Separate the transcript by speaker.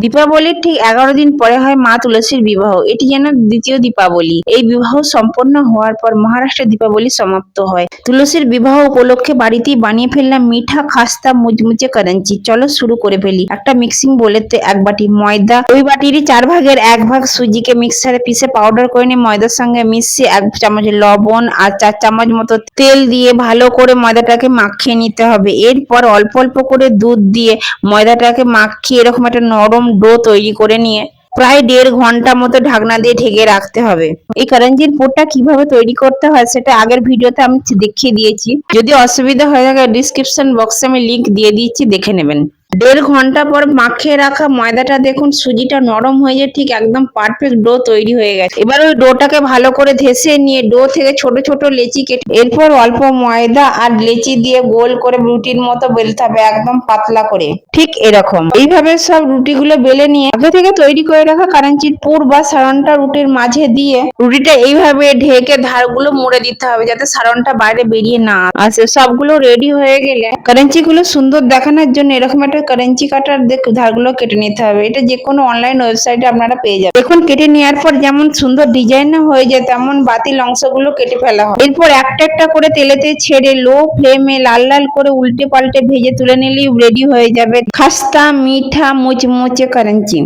Speaker 1: দীপাবলির ঠিক 11 দিন পরে হয় মা তুলসীর বিবাহ। এটি যেন দ্বিতীয় দীপাবলি। এই বিবাহ সম্পন্ন হওয়ার পর মহারাষ্ট্রের দীপাবলি সমাপ্ত হয়। তুলসীর বিবাহ উপলক্ষে বাড়িতেই বানিয়ে ফেললাম মিঠা খাস্তা মুচমুচে কারাঞ্চি। চলো শুরু করে ফেলি। একটা মিক্সিং বোলেতে 1 বাটি ময়দা, ওই বাটিরই 4 ভাগের 1 ভাগ সুজিকে মিক্সারে পিষে পাউডার করে নিয়ে ময়দার সঙ্গে মিশিয়ে 1 চামচ লবণ আর 4 চামচ মতো তেল দিয়ে ভালো করে ময়দাটাকে মাখিয়ে নিতে হবে। এরপর অল্প অল্প করে দুধ দিয়ে ময়দাটাকে মাখিয়ে এরকম একটা নরম ডো তৈরি করে নিয়ে প্রায় 1.5 ঘন্টা মতো ঢাকনা দিয়ে ঢেকে রাখতে হবে। এই কারাঞ্জির পুরটা কিভাবে তৈরি করতে হয় সেটা আগের ভিডিওতে আমি দেখিয়ে দিয়েছি। যদি অসুবিধা হয়ে থাকে ডিসক্রিপশন বক্সে আমি লিংক দিয়ে দিচ্ছি, দেখে নেবেন। 1.5 ঘন্টা পর মাখিয়ে রাখা ময়দাটা দেখুন সুজিটা নরম হয়ে যায়, ঠিক একদম পারফেক্ট ডো তৈরি হয়ে গেছে। এবার ওই ডোটাকে ভালো করে ধেসে নিয়ে ডো থেকে ছোট ছোট লেচি কেটে এরপর অল্প ময়দা আর লেচি দিয়ে গোল করে রুটির মতো বেলতে হবে, একদম পাতলা করে, ঠিক এরকম। এইভাবে সব রুটিগুলো বেলে নিয়ে আগে থেকে তৈরি করে রাখা কারাঞ্চির পুর বা সারনটা রুটির মাঝে দিয়ে রুটিটা এইভাবে ঢেকে ধারগুলো মুড়ে দিতে হবে যাতে সারনটা বাইরে বেরিয়ে না আসে। সবগুলো রেডি হয়ে গেলে কারাঞ্চি গুলো সুন্দর দেখানোর জন্য এরকম একটা কারাঞ্চি কাটার ধারগুলো কেটে নিতে হবে। এটা যে কোনো অনলাইন ওয়েবসাইটে আপনারা পেয়ে যাবেন। দেখুন কেটে নেওয়ার পর যেমন সুন্দর ডিজাইন হয়ে যায় তেমন বাতিল অংশগুলো কেটে ফেলা হয়। এরপর একটা একটা করে তেলেতে ছেড়ে লো ফ্লেমে লাল লাল করে উল্টে পাল্টে ভেজে তুলে নিলেই রেডি হয়ে যাবে খাস্তা মিঠা মুচমুচে কারাঞ্চি।